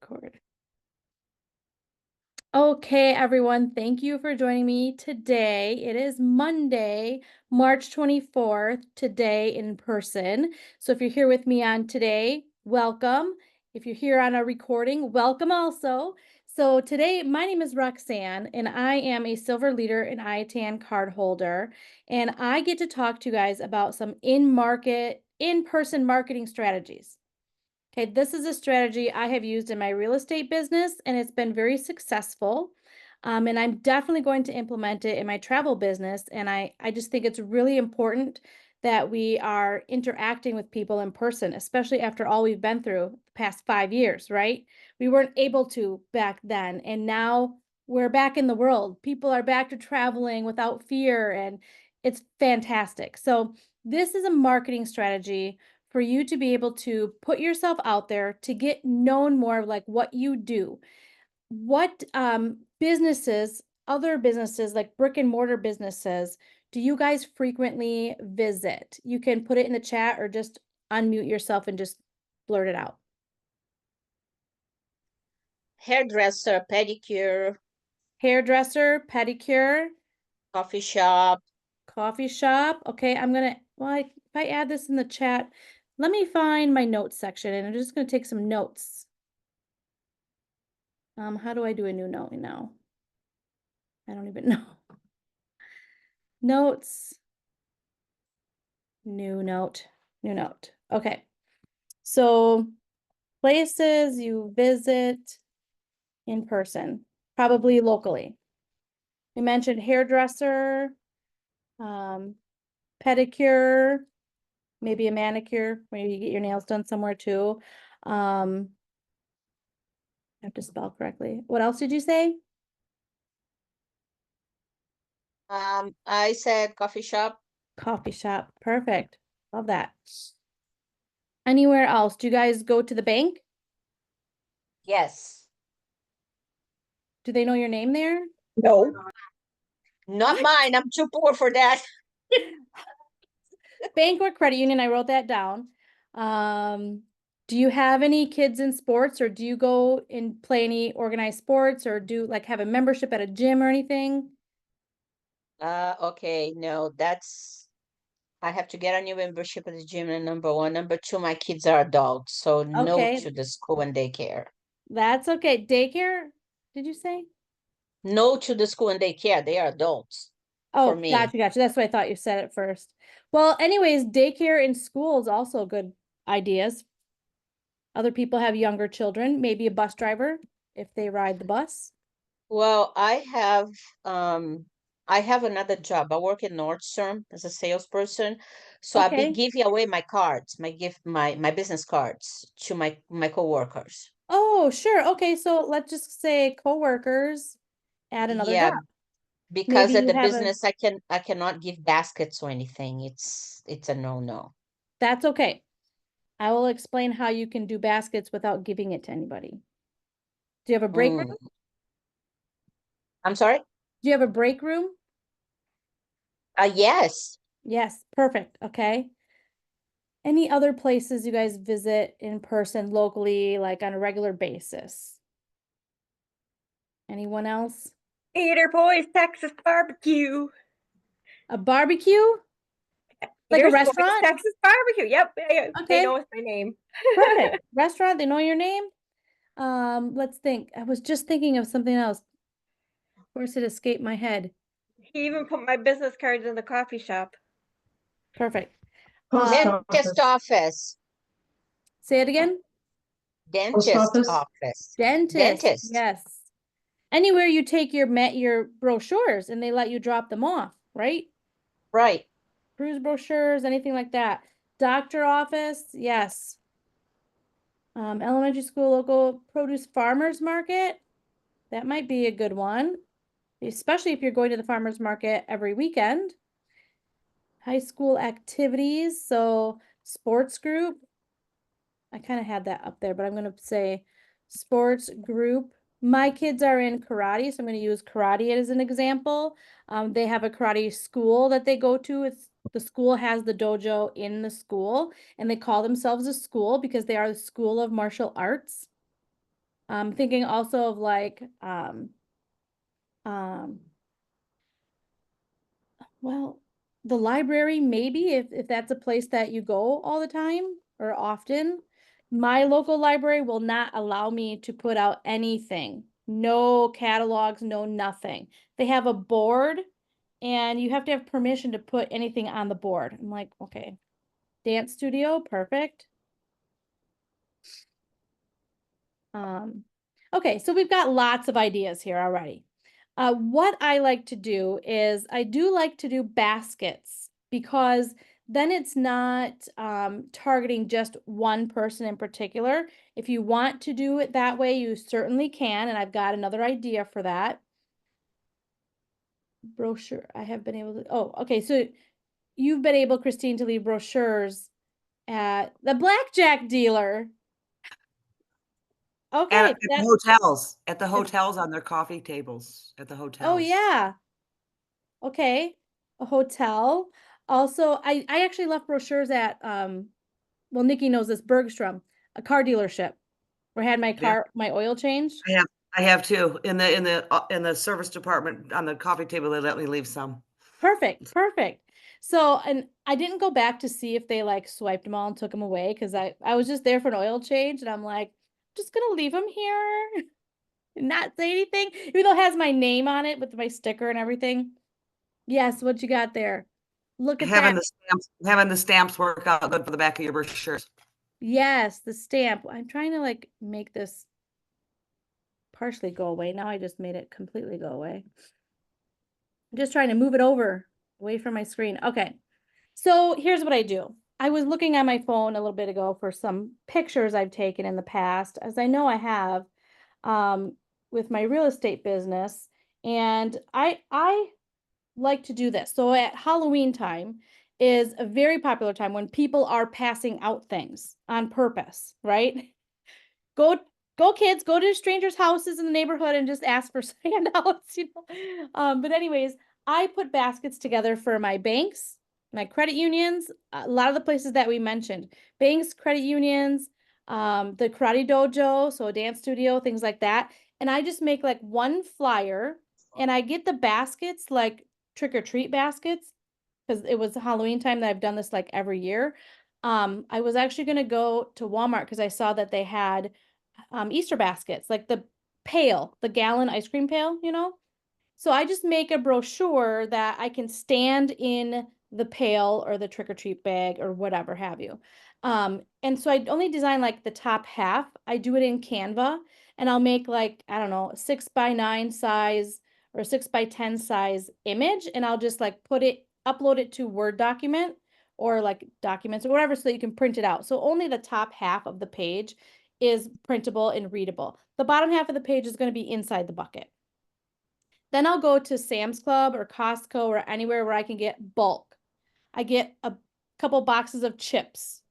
Record. Okay, everyone, thank you for joining me today. It is Monday, March 24th, today in person. So if you're here with me on today, welcome. If you're here on a recording, welcome also. So today, my name is Roxanne, and I am a Silver Leader and IATAN card holder. And I get to talk to you guys about some in-person marketing strategies. Okay, this is a strategy I have used in my real estate business, and it's been very successful. And I'm definitely going to implement it in my travel business. And I just think it's really important that we are interacting with people in person, especially after all we've been through the past 5 years, right? We weren't able to back then, and now we're back in the world. People are back to traveling without fear, and it's fantastic. So this is a marketing strategy for you to be able to put yourself out there to get known more of like what you do. What businesses, other businesses like brick and mortar businesses, do you guys frequently visit? You can put it in the chat or just unmute yourself and just blurt it out. Hairdresser, pedicure, Hairdresser, pedicure, coffee shop. coffee shop. Okay, if I add this in the chat, let me find my notes section and I'm just gonna take some notes. How do I do a new note now? I don't even know. Notes, new note. Okay. So places you visit in person, probably locally. We mentioned hairdresser, pedicure, maybe a manicure, maybe you get your nails done somewhere too. I have to spell correctly. What else did you say? I said coffee shop. Coffee shop. Perfect. Love that. Anywhere else? Do you guys go to the bank? Yes. Do they know your name there? No. Not What? mine. I'm too poor for that. Bank or credit union, I wrote that down. Do you have any kids in sports, or do you go and play any organized sports, or do like have a membership at a gym or anything? Okay, no, I have to get a new membership at the gym, and number one. Number two, my kids are adults, so no Okay, to the school and daycare. that's okay. Daycare, did you say? No to the school and daycare. They are adults for Oh, me. gotcha. That's what I thought you said at first. Well, anyways, daycare in school is also good ideas. Other people have younger children, maybe a bus driver if they ride the bus. Well, I have another job. I work in Nordstrom as a salesperson. So I'll be Okay. giving away my cards, my business cards to my coworkers. Oh, sure. Okay, so let's just say coworkers add another job. Yeah, Maybe because at you the have a, business I cannot give baskets or anything. It's a no-no. that's okay. I will explain how you can do baskets without giving it to anybody. Do you have a break room? Mm. I'm sorry? Do you have a break room? Yes. Yes, perfect. Okay. Any other places you guys visit in person locally, like on a regular basis? Anyone else? Peter Boy's Texas Barbecue. A barbecue? Like a Peter's Boy's restaurant? Texas Barbecue. Yep, they know Okay, it's my name. perfect. Restaurant, they know your name? Let's think. I was just thinking of something else. Of course, it escaped my head. He even put my business cards in the coffee shop. Perfect. Dentist office. Say it again. Dentist office. Dentist. Dentist. Yes. Anywhere you take your brochures and they let you drop them off, right? Right. Cruise brochures, anything like that. Doctor office, yes. Elementary school local produce farmers market. That might be a good one, especially if you're going to the farmers market every weekend. High school activities, so sports group. I kind of had that up there, but I'm going to say sports group. My kids are in karate, so I'm going to use karate as an example. They have a karate school that they go to. The school has the dojo in the school, and they call themselves a school because they are the School of Martial Arts. I'm thinking also of like, um, well, the library, maybe if that's a place that you go all the time or often. My local library will not allow me to put out anything. No catalogs, no nothing. They have a board and you have to have permission to put anything on the board. I'm like, okay. Dance studio, perfect. Okay, so we've got lots of ideas here already. What I like to do is I do like to do baskets because then it's not targeting just one person in particular. If you want to do it that way, you certainly can, and I've got another idea for that. Brochure, I have been able to, oh, okay, so you've been able, Christine, to leave brochures at the blackjack dealer. Okay, At the that, hotels, at the At- hotels on their coffee tables, at the oh hotels. yeah. Okay. A hotel. Also, I actually left brochures at well, Nikki knows this, Bergstrom, a car dealership where I had Yeah, my oil changed. I have too. In the service department on the coffee table, they let me leave some. Perfect, perfect. So, and I didn't go back to see if they like swiped them all and took them away because I was just there for an oil change and I'm like, just gonna leave them here and not say anything, even though it has my name on it with my sticker and everything. Yes, what you got there? Look at that. Having the stamps work out good for the back of your brochures. Yes, the stamp. I'm trying to like make this partially go away. Now I just made it completely go away. I'm just trying to move it over away from my screen. Okay. So here's what I do. I was looking on my phone a little bit ago for some pictures I've taken in the past, as I know I have, um, with my real estate business. And I like to do this. So at Halloween time is a very popular time when people are passing out things on purpose, right? Go go kids, go to strangers' houses in the neighborhood and just ask for handouts, you know. But anyways, I put baskets together for my banks, my credit unions, a lot of the places that we mentioned, banks, credit unions, the karate dojo, so a dance studio, things like that. And I just make like one flyer and I get the baskets like trick or treat baskets because it was Halloween time that I've done this like every year. I was actually going to go to Walmart because I saw that they had Easter baskets, like the pail, the gallon ice cream pail, you know? So I just make a brochure that I can stand in the pail or the trick or treat bag or whatever have you. And so I only design like the top half. I do it in Canva and I'll make like, I don't know, 6x9 size or 6x10 size image. And I'll just like upload it to Word document or like documents or whatever so that you can print it out. So only the top half of the page is printable and readable. The bottom half of the page is going to be inside the bucket. Then I'll go to Sam's Club or Costco or anywhere where I can get bulk. I get a couple boxes of chips,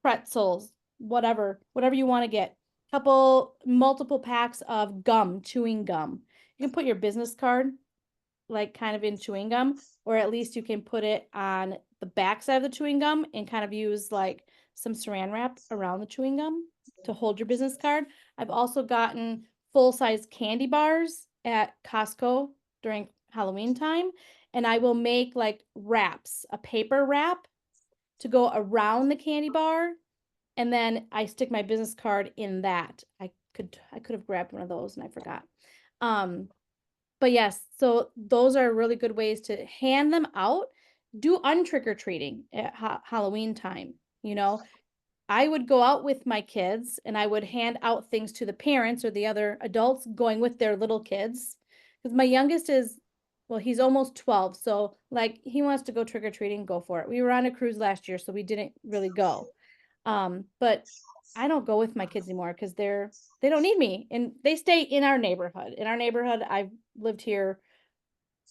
pretzels, whatever you want to get. Multiple packs of gum, chewing gum. You can put your business card like kind of in chewing gum, or at least you can put it on the back side of the chewing gum and kind of use like some saran wrap around the chewing gum to hold your business card. I've also gotten full-size candy bars at Costco during Halloween time, and I will make like wraps, a paper wrap to go around the candy bar, and then I stick my business card in that. I could have grabbed one of those and I forgot. But yes, so those are really good ways to hand them out. Do untrick or treating at Halloween time. You know, I would go out with my kids and I would hand out things to the parents or the other adults going with their little kids. Because my youngest is, well, he's almost 12. So, like, he wants to go trick or treating, go for it. We were on a cruise last year, so we didn't really go. But I don't go with my kids anymore because they don't need me and they stay in our neighborhood. In our neighborhood, I've lived here,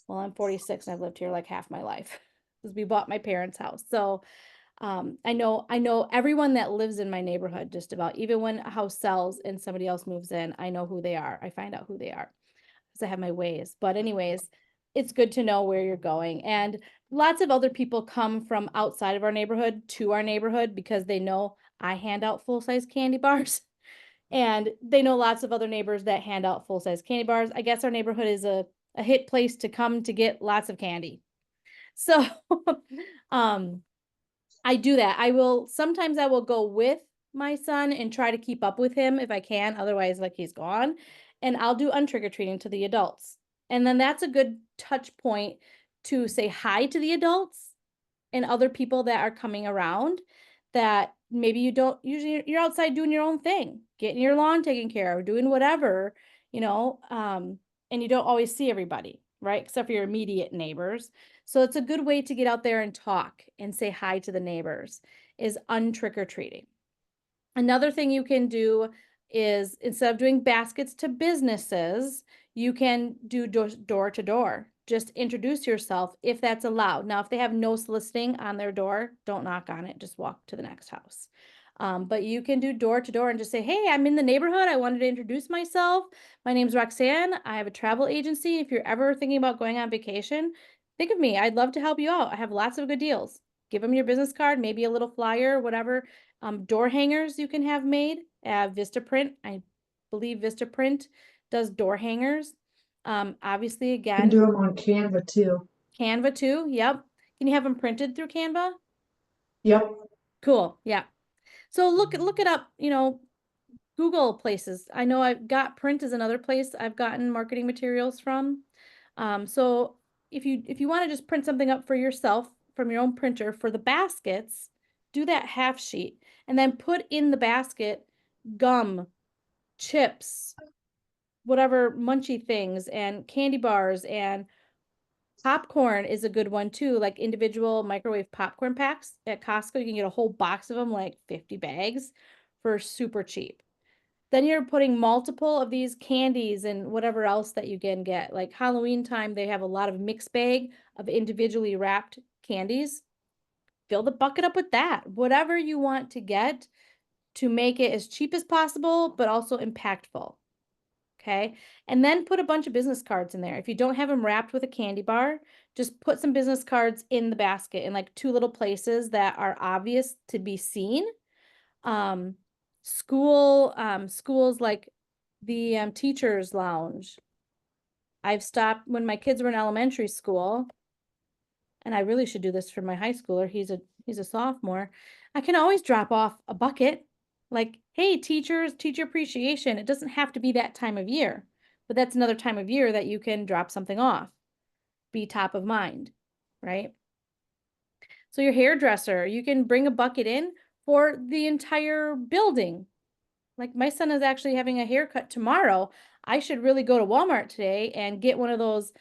well, I'm 46 and I've lived here like half my life because we bought my parents' house. So I know everyone that lives in my neighborhood just about. Even when a house sells and somebody else moves in, I know who they are. I find out who they are because I have my ways. But anyways, it's good to know where you're going. And lots of other people come from outside of our neighborhood to our neighborhood because they know I hand out full-size candy bars. And they know lots of other neighbors that hand out full-size candy bars. I guess our neighborhood is a hit place to come to get lots of candy. So, um, I do that. Sometimes I will go with my son and try to keep up with him if I can. Otherwise, like he's gone. And I'll do untrick-or-treating to the adults. And then that's a good touch point to say hi to the adults and other people that are coming around that maybe you don't usually, you're outside doing your own thing, getting your lawn taken care of, doing whatever, and you don't always see everybody, right? Except for your immediate neighbors. So it's a good way to get out there and talk and say hi to the neighbors is untrick-or-treating. Another thing you can do is instead of doing baskets to businesses, you can do door to door. Just introduce yourself if that's allowed. Now, if they have no soliciting on their door, don't knock on it. Just walk to the next house. But you can do door to door and just say, hey, I'm in the neighborhood. I wanted to introduce myself. My name's Roxanne. I have a travel agency. If you're ever thinking about going on vacation, think of me. I'd love to help you out. I have lots of good deals. Give them your business card, maybe a little flyer, whatever. Door hangers you can have made. Vistaprint, I believe Vistaprint does door hangers. Obviously, You can again, do them on Canva too. Canva too. Yep. Can you have them printed through Canva? Yep. Cool. Yeah. So look it up, Google places. I know I've got Print is another place I've gotten marketing materials from. So if you want to just print something up for yourself from your own printer for the baskets, do that half sheet and then put in the basket gum, chips, whatever munchy things and candy bars and popcorn is a good one too, like individual microwave popcorn packs at Costco. You can get a whole box of them, like 50 bags for super cheap. Then you're putting multiple of these candies and whatever else that you can get. Like Halloween time, they have a lot of mixed bag of individually wrapped candies. Fill the bucket up with that. Whatever you want to get to make it as cheap as possible, but also impactful. Okay. And then put a bunch of business cards in there. If you don't have them wrapped with a candy bar, just put some business cards in the basket in like two little places that are obvious to be seen. Schools like the teachers lounge. I've stopped when my kids were in elementary school, and I really should do this for my high schooler. He's a sophomore. I can always drop off a bucket. Like, hey, teachers, teacher appreciation. It doesn't have to be that time of year, but that's another time of year that you can drop something off. Be top of mind, right? So your hairdresser, you can bring a bucket in for the entire building. Like my son is actually having a haircut tomorrow. I should really go to Walmart today and get one of those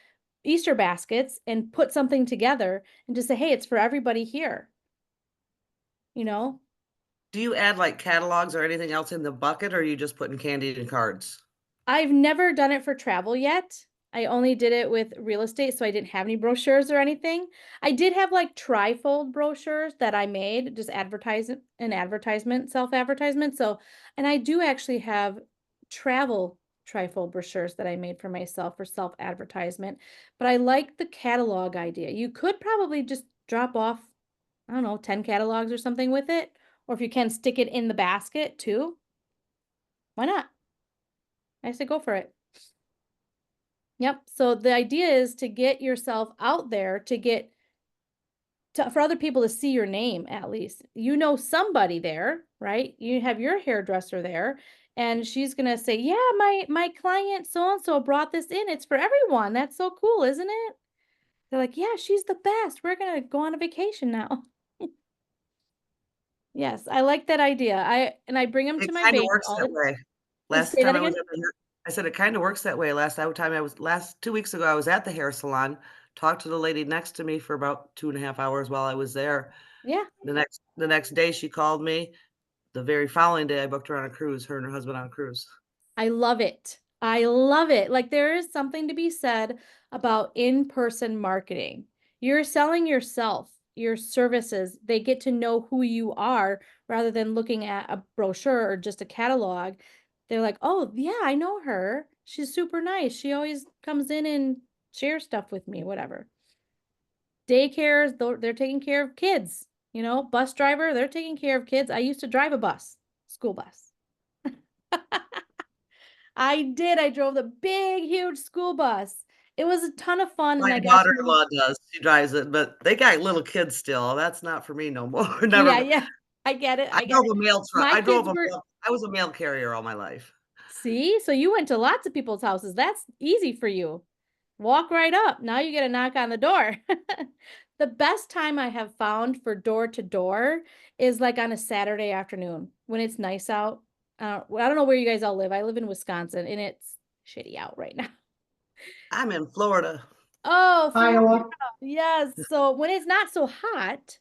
Easter baskets and put something together and just say, hey, it's for everybody here. You know, Do you add like catalogs or anything else in the bucket, or are you just putting candy and cards? I've never done it for travel yet. I only did it with real estate, so I didn't have any brochures or anything. I did have like trifold brochures that I made, just advertisement, self-advertisement. So, and I do actually have travel trifold brochures that I made for myself for self-advertisement. But I like the catalog idea. You could probably just drop off, I don't know, 10 catalogs or something with it. Or if you can stick it in the basket too, why not? I say go for it. Yep. So the idea is to get yourself out there for other people to see your name at least. You know somebody there, right? You have your hairdresser there and she's going to say, "Yeah, my client so and so brought this in. It's for everyone. That's so cool, isn't it?" They're like, "Yeah, she's the best. We're going to go on a vacation now." Yes, I like that idea. I bring them It to my kinda bake works all that the way. Last Say that time I was again? at the hair I said it kinda works that way. Last 2 weeks ago, I was at the hair salon, talked to the lady next to me for about 2.5 hours while I was there. Yeah. The next day, she called me. The very following day, I booked her on a cruise, her and her husband on a cruise. I love it. I love it. Like there is something to be said about in-person marketing. You're selling yourself, your services. They get to know who you are rather than looking at a brochure or just a catalog. They're like, "Oh, yeah, I know her. She's super nice. She always comes in and shares stuff with me, whatever." Daycares, they're taking care of kids. Bus driver, they're taking care of kids. I used to drive a bus, school bus. I did. I drove the big, huge school bus. It was a ton of fun, and My I got to. daughter-in-law does, she drives it, but they got little kids still, that's not for me no more, Yeah, never. yeah. I get it. I I get drove it. a mail truck, My kids were. I was a mail carrier all my life. See, so you went to lots of people's houses. That's easy for you. Walk right up. Now you get a knock on the door. The best time I have found for door to door is like on a Saturday afternoon when it's nice out. I don't know where you guys all live. I live in Wisconsin and it's shitty out right now. I'm in Florida. Oh, Florida. Iowa. Yes. So when it's not so hot,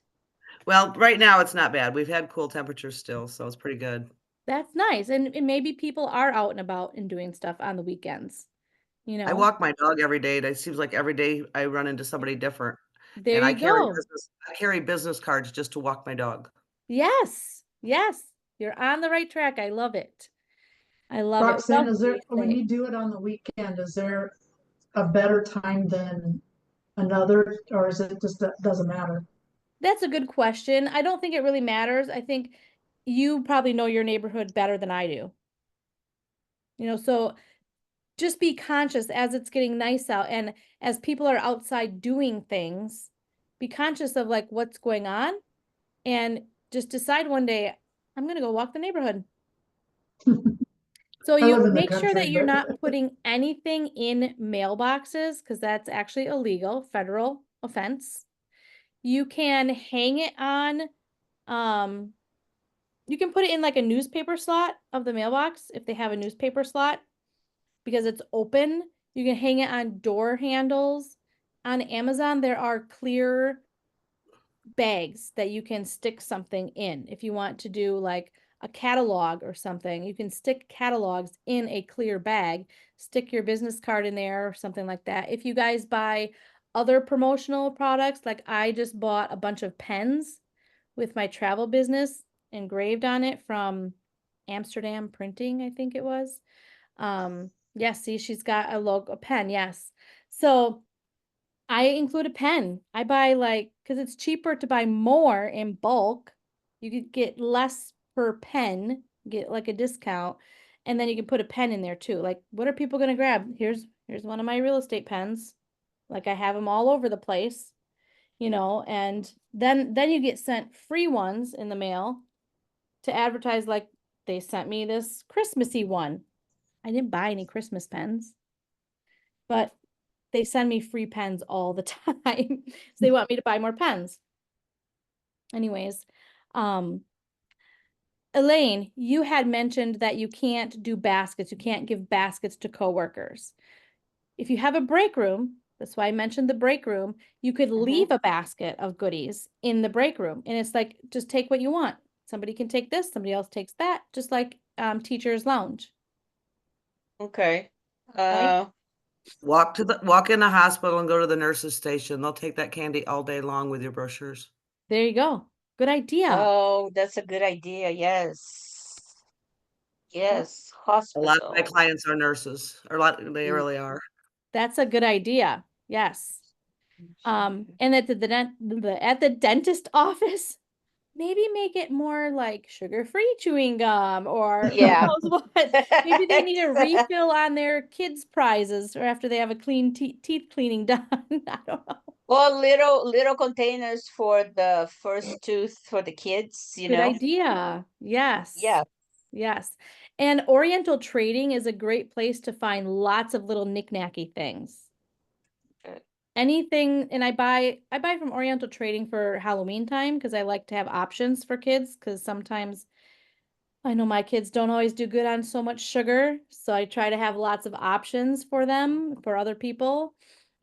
Well, right now it's not bad, we've had cool temperatures still, so it's pretty good. that's nice. And maybe people are out and about and doing stuff on the weekends, you I know? walk my dog every day, it seems like every day I run into somebody different, There and you go. I carry business cards just to walk my dog. Yes. Yes. You're on the right track. I love it. I love it. What Roxanne, else is do there, we when say? you do it on the weekend, is there a better time than another, or is it just, doesn't matter? That's a good question. I don't think it really matters. I think you probably know your neighborhood better than I do. So just be conscious as it's getting nice out and as people are outside doing things, be conscious of like what's going on and just decide one day, I'm going to go walk the neighborhood. So I live you in the make sure that country, you're but not putting anything in mailboxes because that's actually illegal, federal offense. You can hang it on, um, you can put it in like a newspaper slot of the mailbox if they have a newspaper slot because it's open. You can hang it on door handles. On Amazon, there are clear bags that you can stick something in. If you want to do like a catalog or something, you can stick catalogs in a clear bag, stick your business card in there or something like that. If you guys buy other promotional products, like I just bought a bunch of pens with my travel business engraved on it from Amsterdam Printing, I think it was. Yes, see, she's got a logo, a pen, yes. So I include a pen. I buy like, because it's cheaper to buy more in bulk. You could get less per pen, get like a discount, and then you can put a pen in there too. Like, what are people gonna grab? Here's one of my real estate pens. Like I have them all over the place, and then you get sent free ones in the mail to advertise like they sent me this Christmassy one. I didn't buy any Christmas pens, but they send me free pens all the time. So they want me to buy more pens. Anyways, um, Elaine, you had mentioned that you can't do baskets. You can't give baskets to coworkers. If you have a break room, that's why I mentioned the break room, you could leave a basket of goodies in the break room. And it's like, just take what you want. Somebody can take this, somebody else takes that, just like teacher's lounge. Okay. Okay. Walk in the hospital and go to the nurse's station, they'll take that candy all day long with your brochures. There you go. Good idea. Oh, that's a good idea. Yes. Yes. A lot of my Hospital. clients are nurses, or they really are. That's a good idea. Yes. And at at the dentist office, maybe make it more like sugar-free chewing gum or who Yeah. knows what. Maybe they need a refill on their kids' prizes or after they have a clean teeth cleaning done. I don't know. Well, little containers for the first tooth for the kids, Good idea. Yes. Yeah. Yes. And Oriental Trading is a great place to find lots of little knick-knacky things. Good. Anything, and I buy from Oriental Trading for Halloween time because I like to have options for kids because sometimes I know my kids don't always do good on so much sugar, so I try to have lots of options for them, for other people,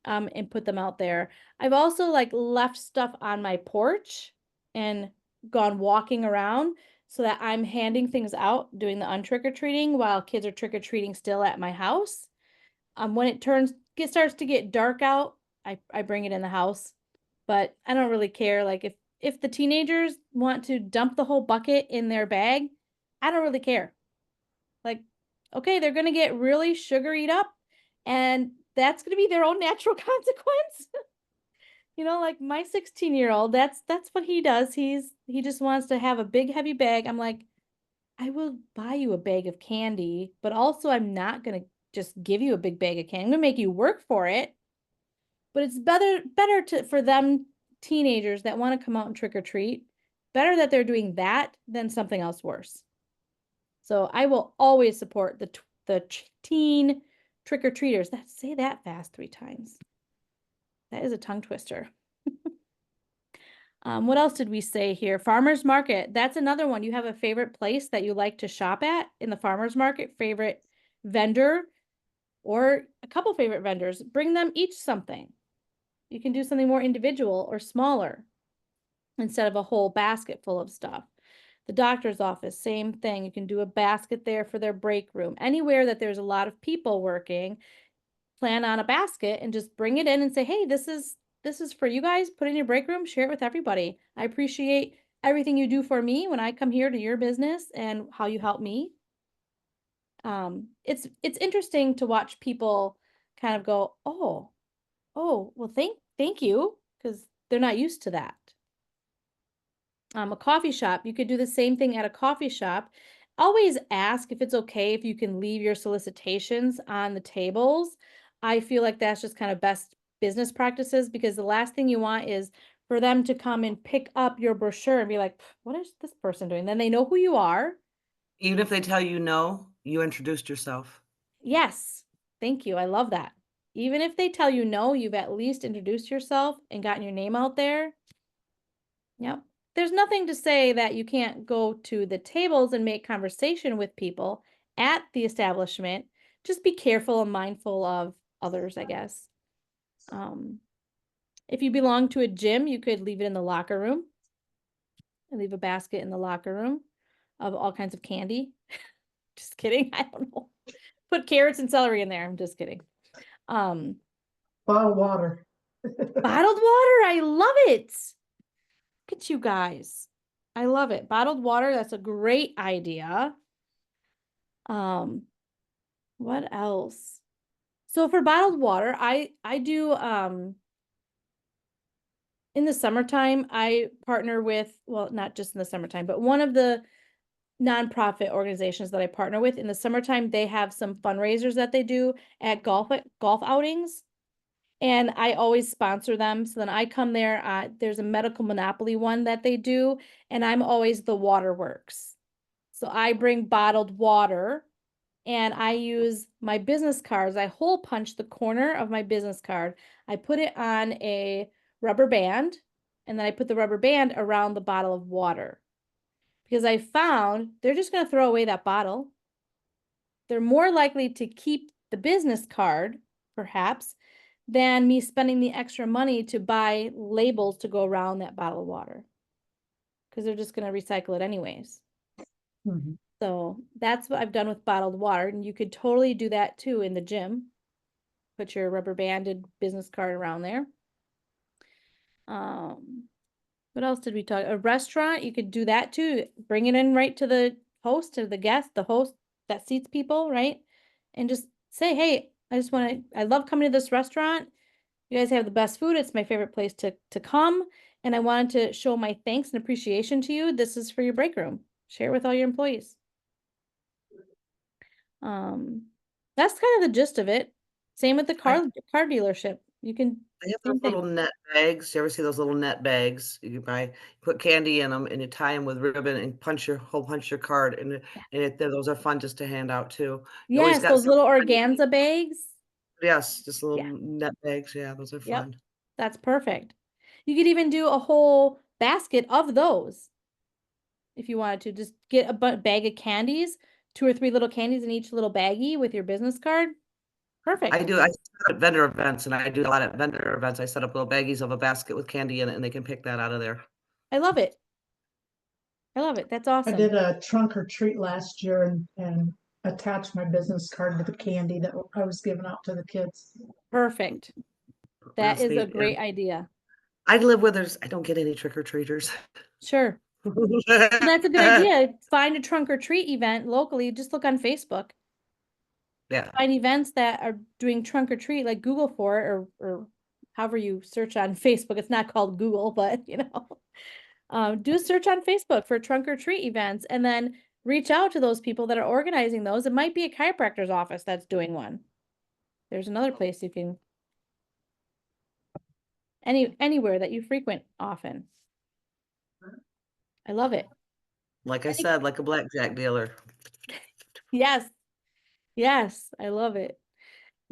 and put them out there. I've also like left stuff on my porch and gone walking around so that I'm handing things out, doing the untrick-or-treating while kids are trick-or-treating still at my house. When it starts to get dark out, I bring it in the house, but I don't really care. Like if the teenagers want to dump the whole bucket in their bag, I don't really care. Like, okay, they're gonna get really sugaried up, and that's gonna be their own natural consequence. Like my 16-year-old, that's what he does. He just wants to have a big heavy bag. I'm like, I will buy you a bag of candy, but also I'm not going to just give you a big bag of candy. I'm going to make you work for it. But it's better to for them teenagers that want to come out and trick or treat, better that they're doing that than something else worse. So I will always support the teen trick or treaters. Say that fast 3 times. That is a tongue twister. What else did we say here? Farmers market. That's another one. You have a favorite place that you like to shop at in the farmers market, favorite vendor, or a couple favorite vendors. Bring them each something. You can do something more individual or smaller instead of a whole basket full of stuff. The doctor's office, same thing. You can do a basket there for their break room. Anywhere that there's a lot of people working, plan on a basket and just bring it in and say, hey, this is for you guys. Put it in your break room, share it with everybody. I appreciate everything you do for me when I come here to your business and how you help me. It's interesting to watch people kind of go, oh, well, thank you, because they're not used to that. A coffee shop, you could do the same thing at a coffee shop. Always ask if it's okay if you can leave your solicitations on the tables. I feel like that's just kind of best business practices, because the last thing you want is for them to come and pick up your brochure and be like, what is this person doing? Then they know who you are. Even if they tell you no, you introduced yourself. Yes, thank you. I love that. Even if they tell you no, you've at least introduced yourself and gotten your name out there. Yep. There's nothing to say that you can't go to the tables and make conversation with people at the establishment. Just be careful and mindful of others, I guess. If you belong to a gym, you could leave it in the locker room. And leave a basket in the locker room of all kinds of candy. Just kidding. I don't know. Put carrots and celery in there. I'm just kidding. Bottled water. Bottled water. I love it. Look at you guys. I love it. Bottled water. That's a great idea. What else? So for bottled water, I do in the summertime, I partner with, well, not just in the summertime, but one of the nonprofit organizations that I partner with in the summertime, they have some fundraisers that they do at golf outings. And I always sponsor them. So then I come there, there's a medical monopoly one that they do, and I'm always the waterworks. So I bring bottled water and I use my business cards. I hole punch the corner of my business card. I put it on a rubber band, and then I put the rubber band around the bottle of water. Because I found they're just going to throw away that bottle. They're more likely to keep the business card, perhaps, than me spending the extra money to buy labels to go around that bottle of water. Because they're just going to recycle it anyways. Mm-hmm. So that's what I've done with bottled water. And you could totally do that too in the gym. Put your rubber banded business card around there. What else did we talk? A restaurant, you could do that too. Bring it in right to the host, to the guest, the host that seats people, right? And just say, hey, I love coming to this restaurant. You guys have the best food. It's my favorite place to come. And I wanted to show my thanks and appreciation to you. This is for your break room. Share it with all your employees. That's kind of the gist of it. Same with the car dealership. You can They have those little net bags. You ever see those little net bags? You buy, put candy in them, and you tie them with ribbon and punch your card. And those are fun just to hand out too. You always yes, got those little something. organza bags. Yes, just little Yeah. net bags. Yeah, those are Yep. fun. That's perfect. You could even do a whole basket of those if you wanted to. Just get a bag of candies, 2 or 3 little candies in each little baggie with your business card. Perfect. I set up at vendor events, and I do a lot at vendor events. I set up little baggies of a basket with candy in it, and they can pick that out of there. I love it. I love it. That's I awesome. did a trunk or treat last year and attached my business card to the candy that I was giving out to the kids. Perfect. That That's is a neat, yeah. great idea. I live where I don't get any trick-or-treaters. Sure. That's a good idea. Find a trunk or treat event locally. Just look on Facebook. Yeah. Find events that are doing trunk or treat, like Google for it, or however you search on Facebook. It's not called Google, but do a search on Facebook for trunk or treat events, and then reach out to those people that are organizing those. It might be a chiropractor's office that's doing one. There's another place you can, anywhere that you frequent often. I love it. Like I said, like a blackjack dealer. Yes. Yes, I love it.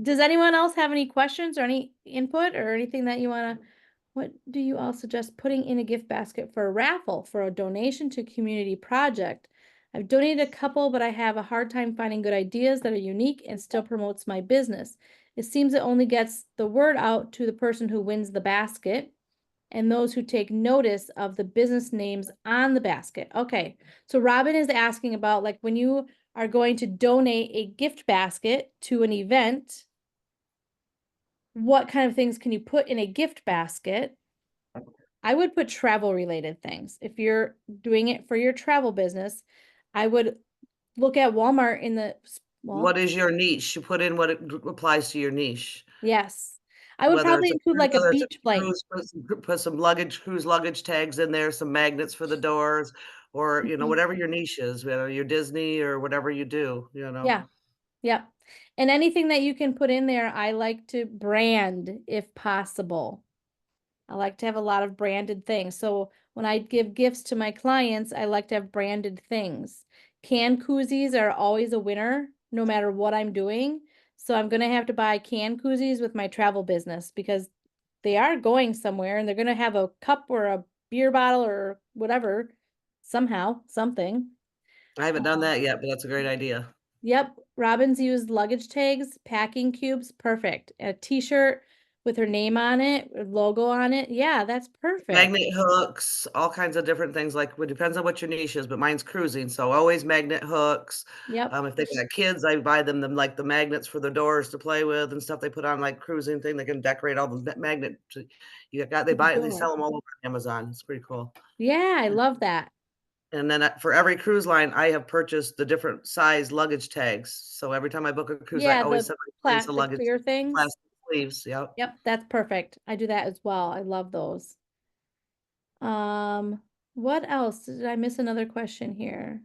Does anyone else have any questions or any input or anything that you want to, what do you all suggest putting in a gift basket for a raffle for a donation to community project? I've donated a couple, but I have a hard time finding good ideas that are unique and still promotes my business. It seems it only gets the word out to the person who wins the basket and those who take notice of the business names on the basket. Okay, so Robin is asking about like when you are going to donate a gift basket to an event, what kind of things can you put in a gift basket? I would put travel related things. If you're doing it for your travel business, I would look at Walmart in the, well, What is your niche? You put in what it applies to your niche. yes. I would probably include like a Whether it's a beach blanket. cruise, put some luggage, cruise luggage tags in there, some magnets for the doors, or, you know, Mhm. whatever your niche is, whether you're Disney or whatever you do, you know. Yeah. Yeah. And anything that you can put in there, I like to brand if possible. I like to have a lot of branded things. So when I give gifts to my clients, I like to have branded things. Can koozies are always a winner, no matter what I'm doing. So I'm going to have to buy can koozies with my travel business because they are going somewhere and they're going to have a cup or a beer bottle or whatever, somehow, something. I haven't done that yet, but that's a great idea. Yep, Robin's used luggage tags, packing cubes, perfect. A t-shirt with her name on it, a logo on it. Yeah, that's perfect. Magnet hooks, all kinds of different things, like, it depends on what your niche is, but mine's cruising, so always magnet hooks. Yep. If they've got kids, I buy them, like, the magnets for the doors to play with and stuff they put on, like, cruising thing, they can decorate all the magnet they Door. sell them all over Amazon, it's pretty cool. Yeah, I love that. And then, for every cruise line, I have purchased the different size luggage tags, so every time I book a cruise, I Yeah, always the send my clients the plastic luggage clear things. plastic sleeves, yep. Yep, that's perfect. I do that as well. I love those. What else? Did I miss another question here?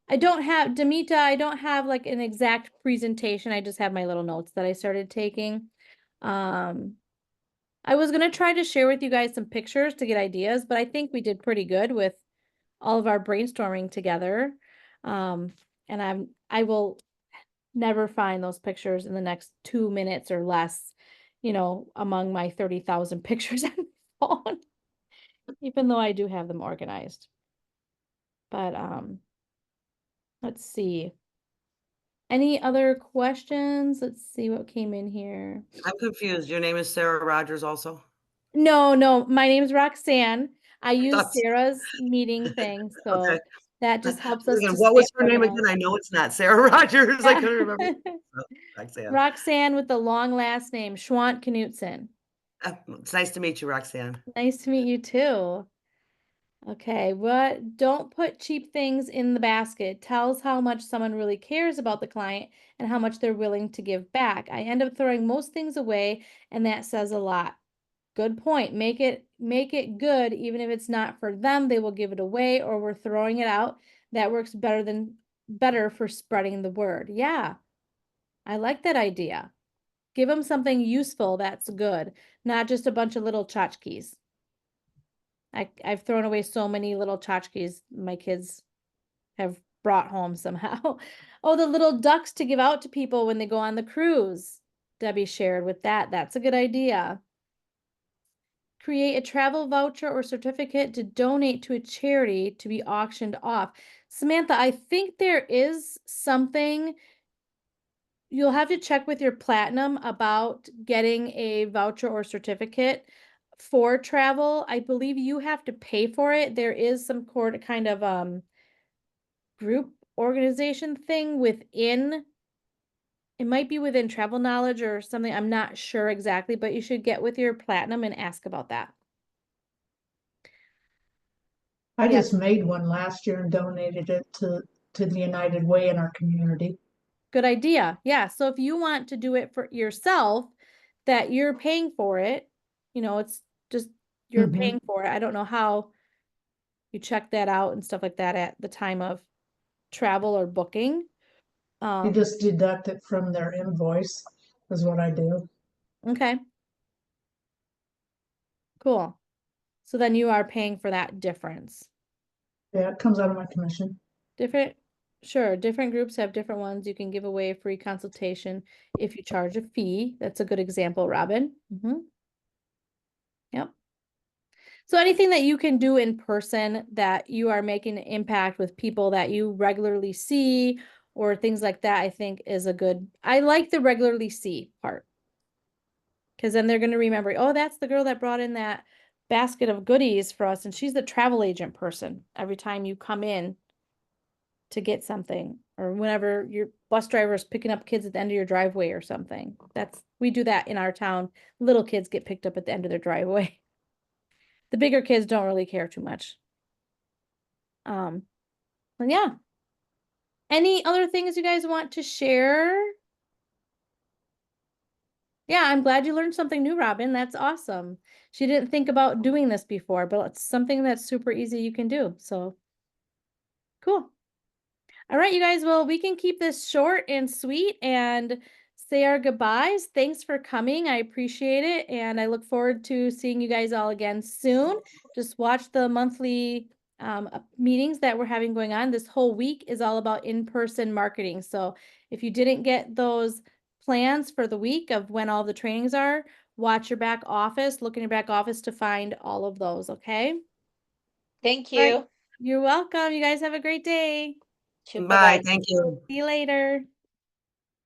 I don't have, Demita, I don't have like an exact presentation. I just have my little notes that I started taking. I was gonna try to share with you guys some pictures to get ideas, but I think we did pretty good with all of our brainstorming together. And I will never find those pictures in the next 2 minutes or less, among my 30,000 pictures on my phone, even though I do have them organized. But let's see. Any other questions? Let's see what came in here. I'm confused, your name is Sarah Rogers also? No, my name's Roxanne. I use That's Sarah's meeting thing, okay. so that just helps us Again, to what stay was her name again? organized. I know it's not Sarah Rogers, I Yeah. couldn't remember. Oh, Roxanne. Roxanne with the long last name, Schwandt-Knutson. It's nice to meet you, Roxanne. Nice to meet you too. Okay, don't put cheap things in the basket. Tells how much someone really cares about the client and how much they're willing to give back. I end up throwing most things away, and that says a lot. Good point. Make it good, even if it's not for them, they will give it away or we're throwing it out. That works better for spreading the word. Yeah, I like that idea. Give them something useful that's good, not just a bunch of little tchotchkes. I've thrown away so many little tchotchkes my kids have brought home somehow. Oh, the little ducks to give out to people when they go on the cruise. Debbie shared with that. That's a good idea. Create a travel voucher or certificate to donate to a charity to be auctioned off. Samantha, I think there is something. You'll have to check with your platinum about getting a voucher or certificate for travel. I believe you have to pay for it. There is some kind of group organization thing within, it might be within Travel Knowledge or something. I'm not sure exactly, but you should get with your platinum and ask about that. I Yes. just made one last year and donated it to the United Way in our community. Good idea. Yeah. So if you want to do it for yourself, that you're paying for it, it's just you're Mhm. paying for it. I don't know how You check that out and stuff like that at the time of travel or booking. You just deduct it from their invoice, is what I do. Okay. Cool. So then you are paying for that difference. Yeah, it comes out of my commission. Sure, different groups have different ones. You can give away a free consultation if you charge a fee. That's a good example, Robin. Yep. So anything that you can do in person that you are making an impact with people that you regularly see or things like that, I think is a good, I like the regularly see part. Because then they're going to remember, oh, that's the girl that brought in that basket of goodies for us. And she's the travel agent person every time you come in to get something, or whenever your bus driver is picking up kids at the end of your driveway or something. We do that in our town. Little kids get picked up at the end of their driveway. The bigger kids don't really care too much. And yeah. Any other things you guys want to share? Yeah, I'm glad you learned something new, Robin. That's awesome. She didn't think about doing this before, but it's something that's super easy you can do. So cool. All right, you guys. Well, we can keep this short and sweet and say our goodbyes. Thanks for coming. I appreciate it. And I look forward to seeing you guys all again soon. Just watch the monthly meetings that we're having going on. This whole week is all about in-person marketing. So if you didn't get those plans for the week of when all the trainings are, watch your back office, look in your back office to find all of those. Okay. Thank All right. you. You're welcome. You guys have a great day. Bye Bye, bye. thank you. See you later.